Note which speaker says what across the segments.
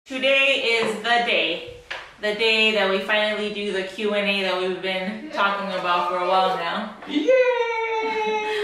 Speaker 1: Today is the day that we finally do the Q&A that we've been talking about for a while now.
Speaker 2: Yay!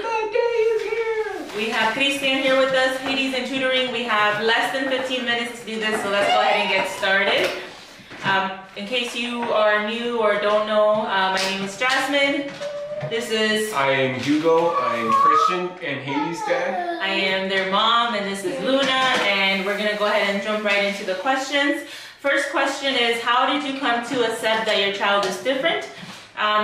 Speaker 2: The day is here!
Speaker 1: We have Christian here with us. Haydee's in tutoring. We have less than 15 minutes to do this, so let's go ahead and get started. In case you are new or don't know, my name is Jasmine.
Speaker 2: I am Hugo, I am Christian and Haydee's dad.
Speaker 1: I am their mom, and this is Luna, and we're going to go ahead and jump right into the questions. First question is, how did you come to accept that your child is different?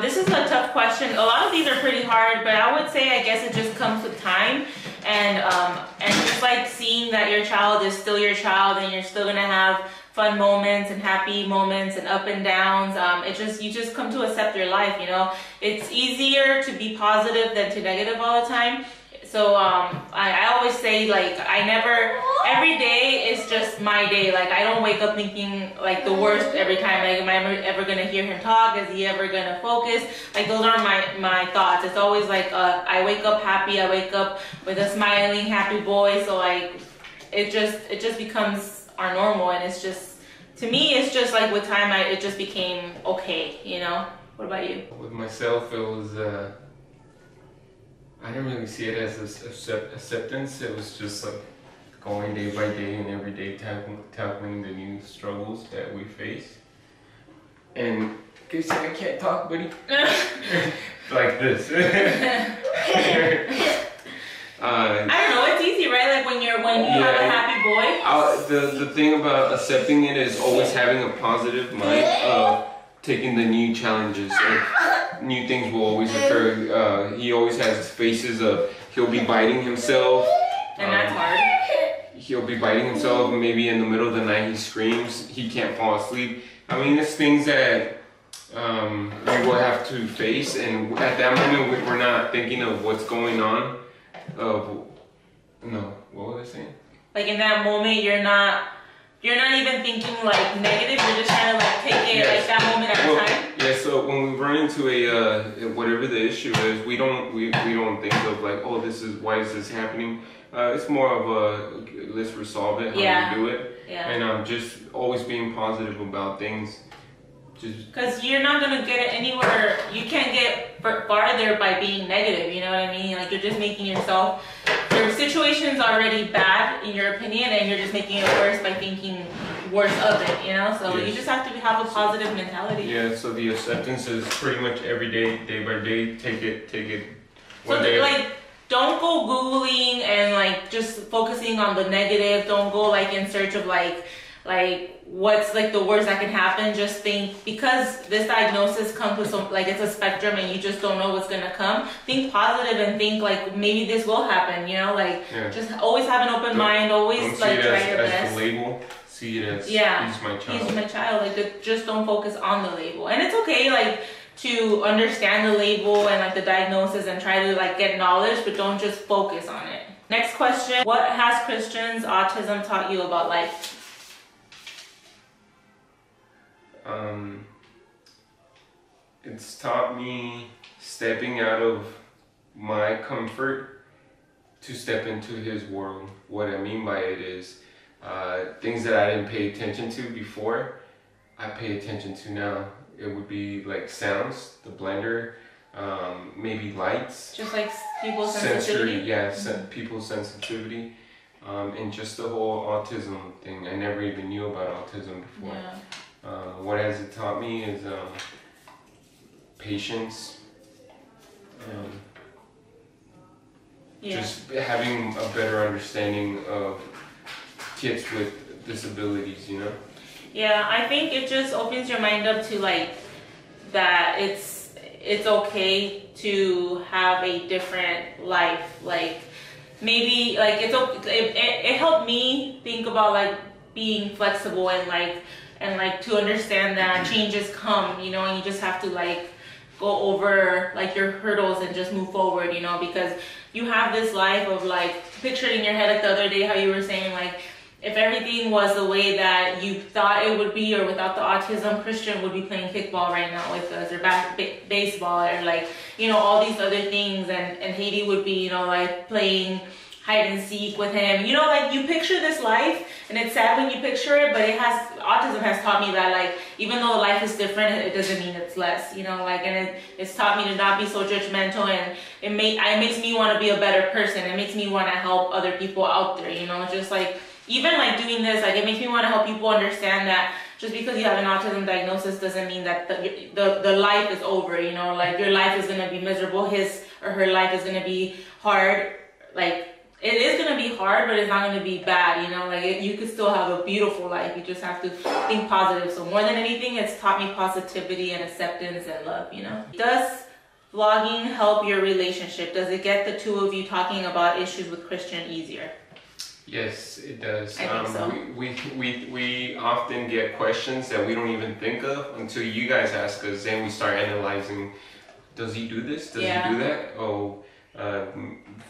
Speaker 1: This is a tough question. A lot of these are pretty hard, but I would say I guess it just comes with time, and just like seeing that your child is still your child and you're still going to have fun moments and happy moments and up and downs. You just come to accept your life, you know. It's easier to be positive than to negative all the time. So I always say, like, every day is just my day. Like, I don't wake up thinking like the worst every time. Like, am I ever gonna hear him talk? Is he ever gonna focus? Like, those aren't my thoughts. It's always like I wake up happy. I wake up with a smiling, happy boy. So like, it just becomes our normal, and it's just, to me, it's just like with time it just became okay, you know. What about you?
Speaker 2: With myself, it was I didn't really see it as acceptance. It was just like going day by day and every day tackling the new struggles that we face. And I can't talk, buddy. Like this.
Speaker 1: I don't know, it's easy, right? Like when you have a happy boy.
Speaker 2: The thing about accepting it is always having a positive mind of taking the new challenges. New things will always occur. He always has phases of, he'll be biting himself.
Speaker 1: And that's hard.
Speaker 2: He'll be biting himself, maybe in the middle of the night he screams, he can't fall asleep. I mean, it's things that we will have to face, and at that moment we're not thinking of what's going on. No, what was I saying?
Speaker 1: Like in that moment, you're not even thinking like negative. You're just trying to like take it like that moment at a time. Yeah.
Speaker 2: So when we run into a whatever the issue is, we don't think of like, oh, why is this happening? It's more of a, let's resolve it. How do we do it?
Speaker 1: Yeah.
Speaker 2: And just always being positive about things.
Speaker 1: Because you're not going to get it anywhere. You can't get farther by being negative, you know what I mean? Like, you're just making your situation's already bad in your opinion, and you're just making it worse by thinking worse of it, you know? So you just have to have a positive mentality.
Speaker 2: Yeah, so the acceptance is pretty much every day, day by day, take it
Speaker 1: So like, don't go Googling and like just focusing on the negative. Don't go like in search of like what's like the worst that can happen. Just think, because this diagnosis comes with some, like, it's a spectrum and you just don't know what's gonna come. Think positive and think like maybe this will happen, you know, like just always have an open mind, always like try your best.
Speaker 2: The label, see it as, he's my child.
Speaker 1: He's my child. Like, just don't focus on the label. And it's okay, like, to understand the label and like the diagnosis and try to like get knowledge, but don't just focus on it. Next question: what has Christian's autism taught you about life?
Speaker 2: It's taught me stepping out of my comfort to step into his world. What I mean by it is things that I didn't pay attention to before, I pay attention to now. It would be like sounds, the blender, maybe lights.
Speaker 1: Just like people's sensitivity?
Speaker 2: People's sensitivity. And just the whole autism thing. I never even knew about autism before.
Speaker 1: Yeah.
Speaker 2: What has it taught me is patience, just having a better understanding of kids with disabilities, you know?
Speaker 1: Yeah, I think it just opens your mind up to like that it's okay to have a different life. Like, maybe like it helped me think about like being flexible and like to understand that changes come, you know, and you just have to like go over like your hurdles and just move forward, you know, because you have this life of like, picture it in your head like the other day how you were saying like, if everything was the way that you thought it would be, or without the autism, Christian would be playing kickball right now with us, or baseball, or like, you know, all these other things, and Haydee would be, you know, like playing hide and seek with him. You know, like you picture this life and it's sad when you picture it, but autism has taught me that like, even though life is different, it doesn't mean it's less, you know, like, and it's taught me to not be so judgmental, and it makes me want to be a better person. It makes me want to help other people out there, you know, just like, even like doing this, like it makes me want to help people understand that just because you have an autism diagnosis doesn't mean that the life is over, you know, like your life is going to be miserable, his or her life is going to be hard, like it is going to be hard, but it's not going to be bad, you know, like you could still have a beautiful life. You just have to think positive. So more than anything, it's taught me positivity and acceptance and love, you know. Does vlogging help your relationship? Does it get the two of you talking about issues with Christian easier?
Speaker 2: Yes, it does.
Speaker 1: I think so.
Speaker 2: We often get questions that we don't even think of until you guys ask us, and we start analyzing, does he do this? Does he do that? Oh,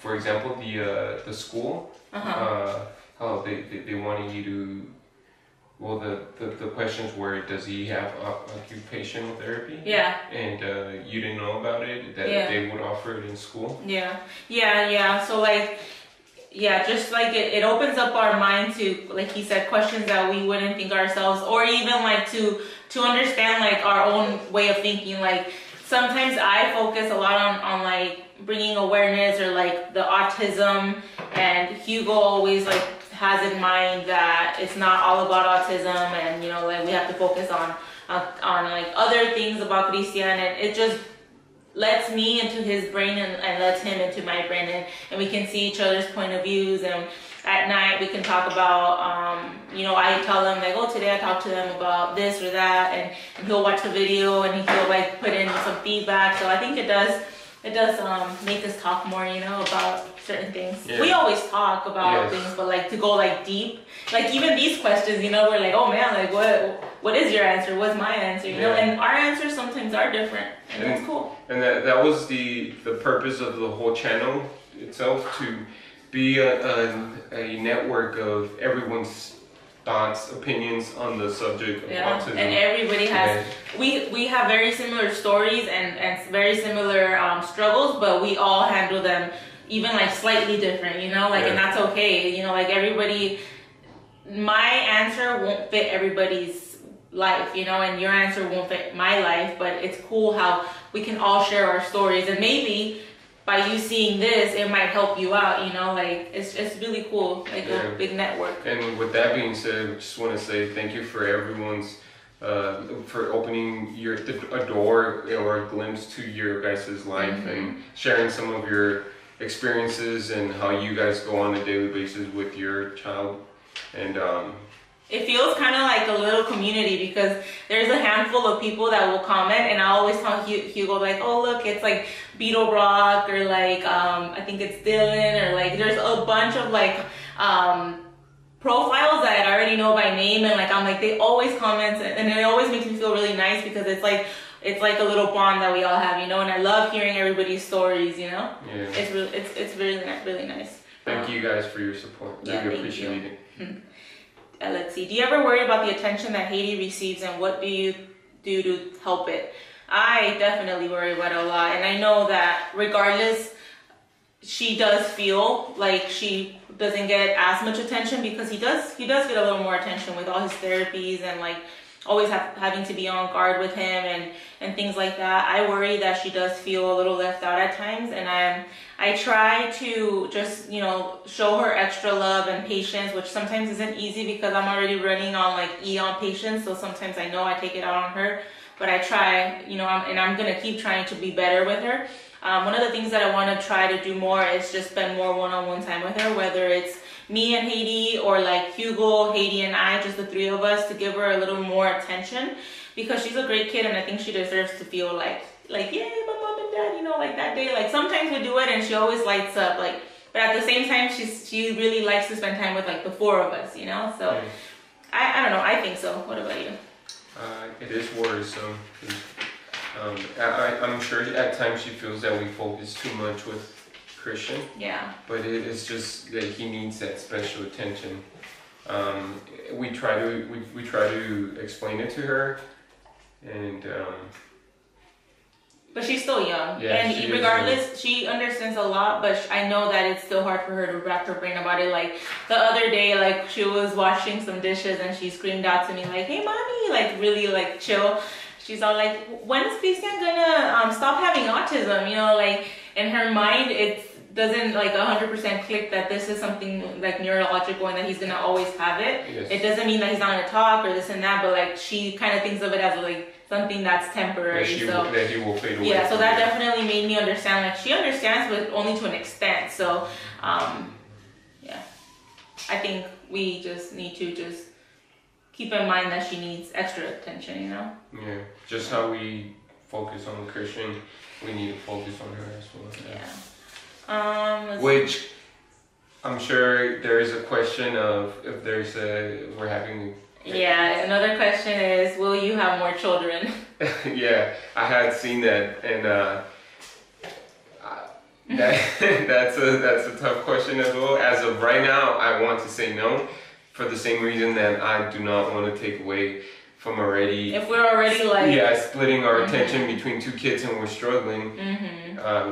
Speaker 2: for example, the school, how they wanted you to, well, the questions were, does he have occupational therapy? Yeah. And you didn't know about it, that they would offer it in school? Yeah. So like, yeah, just like it opens up our mind to, like he said, questions that we wouldn't think ourselves, or even like to understand like our own way of thinking. Like sometimes I focus a lot on like bringing awareness or like the autism, and Hugo always like has in mind that it's not all about autism, and you know, like we have to focus on like other things about Christian, and it just lets me into his brain and lets him into my brain, and we can see each other's point of views, and at night we can talk about, you know, I tell him like, oh, today I talked to them about this or that, and he'll watch the video and he'll like put in some feedback. So I think it does make us talk more, you know, about certain things. Yeah. We always talk about things, but like to go like deep, like even these questions, you know, we're like, oh man, like what is your answer? What's my answer? You know, and our answers sometimes are different, and that's cool. And that was the purpose of the whole channel itself, to be a network of everyone's thoughts, opinions on the subject of autism.
Speaker 1: And everybody has, we have very similar stories and very similar struggles, but we all handle them even like slightly different, you know, like, and that's okay, you know, like everybody, my answer won't fit everybody's life, you know, and your answer won't fit my life, but it's cool how we can all share our stories, and maybe by you seeing this, it might help you out, you know, like, it's really cool, like a big network.
Speaker 2: And with that being said, I just want to say thank you for everyone's, for opening a door or a glimpse to your guys' life, and sharing some of your experiences and how you guys go on a daily basis with your child. And
Speaker 1: it feels kind of like a little community, because there's a handful of people that will comment, and I always tell Hugo like, oh look, it's like Beetle Brock, or like I think it's Dylan, or like there's a bunch of like profiles that I already know by name, and like I'm like, they always comment, and it always makes me feel really nice, because it's like a little bond that we all have, you know, and I love hearing everybody's stories, you know. It's really nice.
Speaker 2: Thank you guys for your support. Really appreciate it.
Speaker 1: Let's see. Do you ever worry about the attention that Haydee receives, and what do you do to help it? I definitely worry about it a lot, and I know that regardless, she does feel like she doesn't get as much attention, because he does get a little more attention with all his therapies, and like always having to be on guard with him and things like that. I worry that she does feel a little left out at times, and I try to just, you know, show her extra love and patience, which sometimes isn't easy because I'm already running on like on patience, so sometimes I know I take it out on her, but I try, you know, and I'm gonna keep trying to be better with her. One of the things that I want to try to do more is just spend more one-on-one time with her, whether it's me and Haydee, or like Hugo, Haydee, and I, just the three of us, to give her a little more attention, because she's a great kid, and I think she deserves to feel like yay, my mom and dad, you know, like that day. Like sometimes we do it and she always lights up, like, but at the same time she really likes to spend time with like the four of us, you know. So I don't know, I think so. What about you?
Speaker 2: It is worrisome. I'm sure at times she feels that we focus too much with Christian. Yeah. But it's just that he needs that special attention. We try to explain it to her, and
Speaker 1: But she's still young,
Speaker 2: Yeah,
Speaker 1: and regardless, she understands a lot, but I know that it's still hard for her to wrap her brain about it. Like, the other day, like, she was washing some dishes, and she screamed out to me, like, hey, mommy, like, really, like, chill. She's all like, when is Christian gonna stop having autism? You know, like, in her mind, it doesn't, like, 100% click that this is something, like, neurological and that he's gonna always have it.
Speaker 2: Yes.
Speaker 1: It doesn't mean that he's not gonna talk or this and that, but, like, she kind of thinks of it as, like, something that's temporary.
Speaker 2: That he will fade away.
Speaker 1: Yeah, so that definitely made me understand. Like, she understands, but only to an extent. So, yeah, I think we just need to just keep in mind that she needs extra attention, you know?
Speaker 2: Yeah, just how we focus on Christian, we need to focus on her as well.
Speaker 1: Yeah.
Speaker 2: Which I'm sure there is a question of if we're having.
Speaker 1: Yeah, another question is, will you have more children?
Speaker 2: Yeah, I had seen that, and that's a tough question as well. As of right now, I want to say no, for the same reason that I do not want to take away from already.
Speaker 1: If we're already like
Speaker 2: splitting our attention between two kids and we're struggling,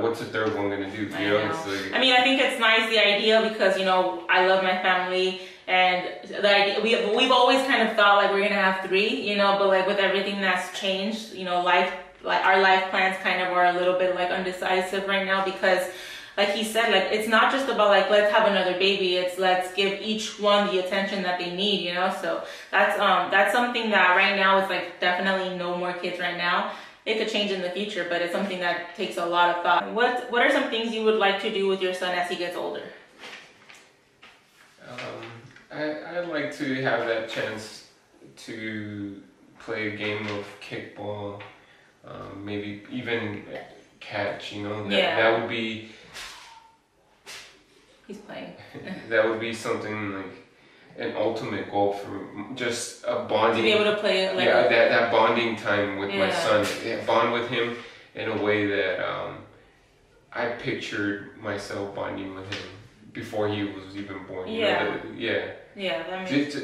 Speaker 2: what's the third one gonna do? You know? It's like,
Speaker 1: I mean, I think it's nice, the idea, because you know I love my family. And the idea, we've always kind of thought like we're gonna have 3, you know, but like with everything that's changed, you know, our life plans kind of are a little bit like undecisive right now, because like he said, like it's not just about like let's have another baby, it's let's give each one the attention that they need, you know. So that's something that right now is like definitely no more kids right now. It could change in the future, but it's something that takes a lot of thought. What are some things you would like to do with your son as he gets older?
Speaker 2: I'd like to have that chance to play a game of kickball, maybe even catch, you know, that would be...
Speaker 1: He's playing.
Speaker 2: That would be something like an ultimate goal for just a bonding...
Speaker 1: To be able to play it like...
Speaker 2: Yeah, that bonding time with my son. Bond with him in a way that I pictured myself bonding with him before he was even born.
Speaker 1: Yeah.
Speaker 2: Yeah,
Speaker 1: that makes...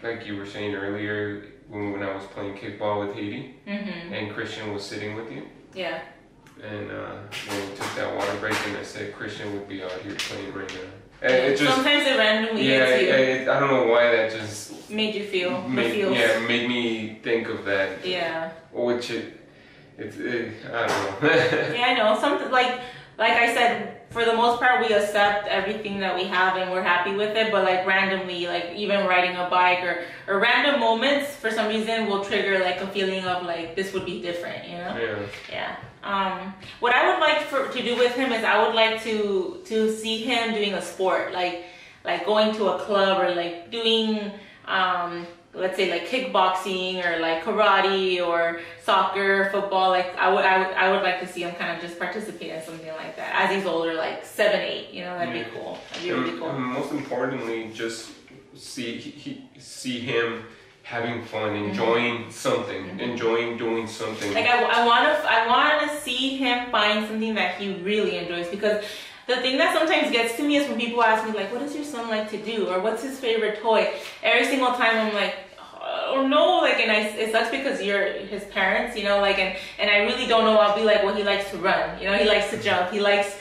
Speaker 2: like you were saying earlier, when I was playing kickball with Haydee, and Christian was sitting with you.
Speaker 1: Yeah.
Speaker 2: And when we took that water break, and I said Christian would be out here playing right now.
Speaker 1: And it just, sometimes it randomly hits you.
Speaker 2: I don't know why that just
Speaker 1: made you feel
Speaker 2: made me think of that.
Speaker 1: Yeah.
Speaker 2: Which I don't know.
Speaker 1: Yeah, I know. Something like I said, for the most part, we accept everything that we have and we're happy with it. But like randomly, like even riding a bike or random moments, for some reason, will trigger like a feeling of like this would be different, you know? Yeah. What I would like to do with him is I would like to see him doing a sport, like going to a club or like doing let's say like kickboxing or like karate or soccer, football. Like I would like to see him kind of just participate in something like that as he's older, like 7, 8. You know, that'd be cool. That'd be really cool.
Speaker 2: Most importantly, just see him having fun, enjoying something, enjoying doing something.
Speaker 1: Like I want to see him find something that he really enjoys, because the thing that sometimes gets to me is when people ask me like, what does your son like to do, or what's his favorite toy? Every single time I'm like, oh no, like, and it sucks because you're his parents, you know, like, and I really don't know. I'll be like, well, he likes to run, you know, he likes to jump, he likes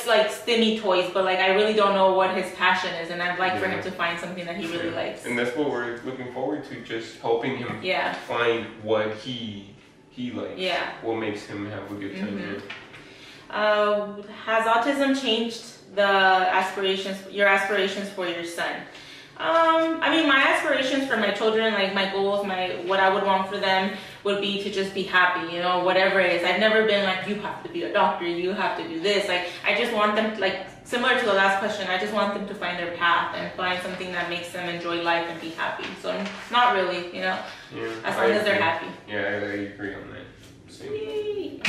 Speaker 1: like stimmy toys, but like I really don't know what his passion is, and I'd like for him to find something that he really likes.
Speaker 2: And that's what we're looking forward to, just helping him find what he likes. Yeah. What makes him have a good time.
Speaker 1: Has autism changed your aspirations for your son? I mean, my aspirations for my children, like my goals, what I would want for them would be to just be happy, you know, whatever it is. I've never been like, you have to be a doctor, you have to do this. Like, I just want them, like, similar to the last question, I just want them to find their path and find something that makes them enjoy life and be happy. So, not really, you know, as long as they're happy.
Speaker 2: Yeah, I agree on that. Same.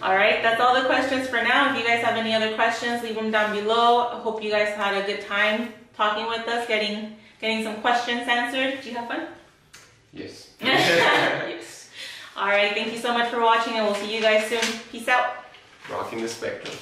Speaker 1: All right, that's all the questions for now. If you guys have any other questions, leave them down below. I hope you guys had a good time talking with us, getting some questions answered. Did you have fun?
Speaker 2: Yes.
Speaker 1: Yes. All right, thank you so much for watching, and we'll see you guys soon. Peace out.
Speaker 2: Rocking the spectrum.